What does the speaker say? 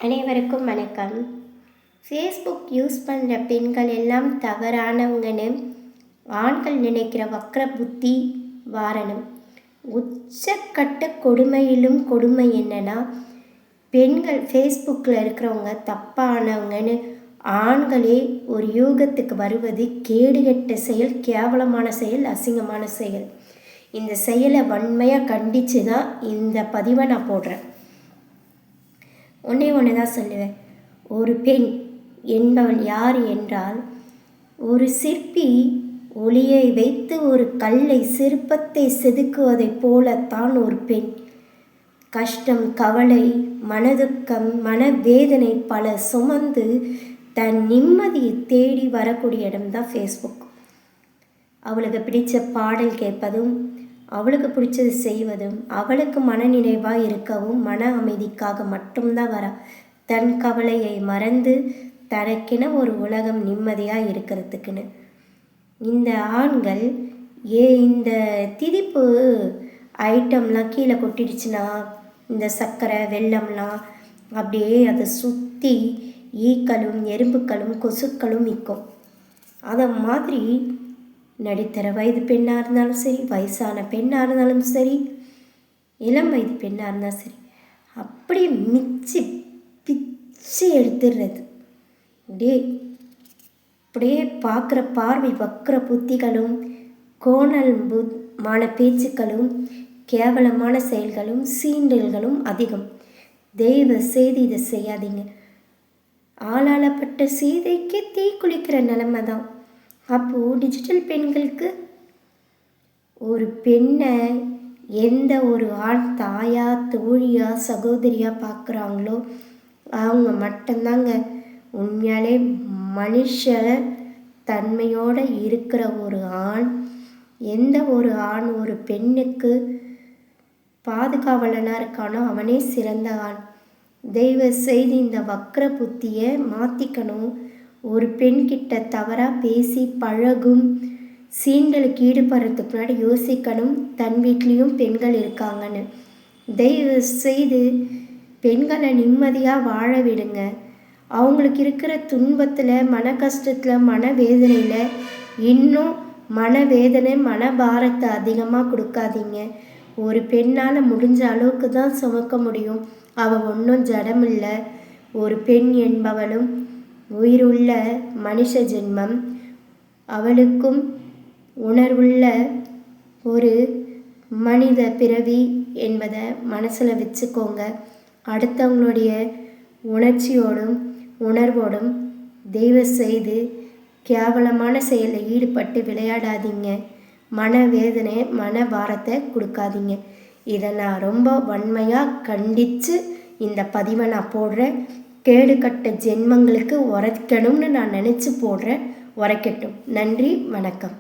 அனைவருக்கும் வணக்கம். Facebook use பண்ணுற பெண்கள் எல்லாம் தவறானவங்கன்னு ஆண்கள் நினைக்கிற வக்ர புத்தி வாரணும். உச்சக்கட்ட கொடுமையிலும் கொடுமை என்னன்னா, பெண்கள் ஃபேஸ்புக்கில் இருக்கிறவங்க தப்பானவங்கன்னு ஆண்களே ஒரு யூகத்துக்கு வருவது கேடுகெட்ட செயல், கேவலமான செயல், அசிங்கமான செயல். இந்த செயலை வன்மையாக கண்டித்து தான் இந்த பதிவை நான் போடுறேன். ஒன்று தான் சொல்லுவேன். ஒரு பெண் என்பவள் யார் என்றால், ஒரு சிற்பி ஒளியை வைத்து ஒரு கல்லை சிற்பத்தை செதுக்குவதைப் போலத்தான் ஒரு பெண். கஷ்டம், கவலை, மனதுக்கம், மனவேதனை பல சுமந்து தன் நிம்மதியை தேடி வரக்கூடிய இடம்தான் ஃபேஸ்புக். அவளுக்கு பிடித்த பாடல் கேட்பதும், அவளுக்கு பிடிச்சது செய்வதும், அவளுக்கு மனநிறைவாக இருக்கவும், மன அமைதிக்காக மட்டும்தான் வரா. தன் கவலையை மறந்து தனக்கென ஒரு உலகம் நிம்மதியாக இருக்கிறதுக்குன்னு. இந்த ஆண்கள் இந்த திதிப்பு ஐட்டம்லாம் கீழே கொட்டிடுச்சுன்னா, இந்த சர்க்கரை வெல்லம்லாம் அப்படியே அதை சுற்றி ஈக்களும் எறும்புக்களும் கொசுக்களும் நிற்கும். அதை மாதிரி நடுத்தர வயது பெண்ணாக இருந்தாலும் சரி, வயசான பெண்ணாக இருந்தாலும் சரி, இளம் வயது பெண்ணாக இருந்தாலும் சரி, அப்படியே மிச்சி பிச்சு எடுத்துடுறது. அப்படியே பார்க்குற பார்வை வக்கிர புத்திகளும், கோணல்மான பேச்சுக்களும், கேவலமான செயல்களும், சீண்டல்களும் அதிகம். தெய்வ செய்தி இதை செய்யாதீங்க. ஆளாளப்பட்ட சீதைக்கு தீ குளிக்கிற நிலைமை தான். அப்போது டிஜிட்டல் பெண்களுக்கு ஒரு பெண்ணை எந்த ஒரு ஆண் தாயா, தோழியா, சகோதரியாக பார்க்குறாங்களோ அவங்க மட்டும்தாங்க உண்மையாலே மனுஷ தன்மையோடு இருக்கிற ஒரு ஆண். எந்த ஒரு ஆண் ஒரு பெண்ணுக்கு பாதுகாவலனாக இருக்கானோ அவனே சிறந்த ஆண். தெய்வ செய்தி இந்த வக்ர புத்தியை மாற்றிக்கணும். ஒரு பெண்கிட்ட தவறாக பேசி பழகும் சீண்டலுக்கு ஈடுபடுறதுக்கு முன்னாடி யோசிக்கணும், தன் வீட்லேயும் பெண்கள் இருக்காங்கன்னு. தயவு செய்து பெண்களை நிம்மதியாக வாழ விடுங்க. அவங்களுக்கு இருக்கிற துன்பத்தில், மன கஷ்டத்தில், மனவேதனையில் இன்னும் மனவேதனை, மனபாரத்தை அதிகமாக கொடுக்காதீங்க. ஒரு பெண்ணால் முடிஞ்ச அளவுக்கு தான் சுமக்க முடியும். அவள் ஒன்றும் ஜடமில்லை. ஒரு பெண் என்பவளும் உயிருள்ள மனுஷ ஜென்மம். அவளுக்கும் உணர்வுள்ள ஒரு மனித பிறவி என்பதை மனசில் வச்சுக்கோங்க. அடுத்தவங்களுடைய உணர்ச்சியோடும் உணர்வோடும் தெய்வ செய்து கேவலமான செயலில் ஈடுபட்டு விளையாடாதீங்க. மனவேதனை, மனபாரத்தை கொடுக்காதீங்க. இதை நான் ரொம்ப வன்மையாக கண்டித்து இந்த பதிவை நான் போடுறேன். கேடுகட்ட ஜென்மங்களுக்கு உரைக்கணும்னு நான் நினச்சி போடுறேன். உரைக்கட்டும். நன்றி, வணக்கம்.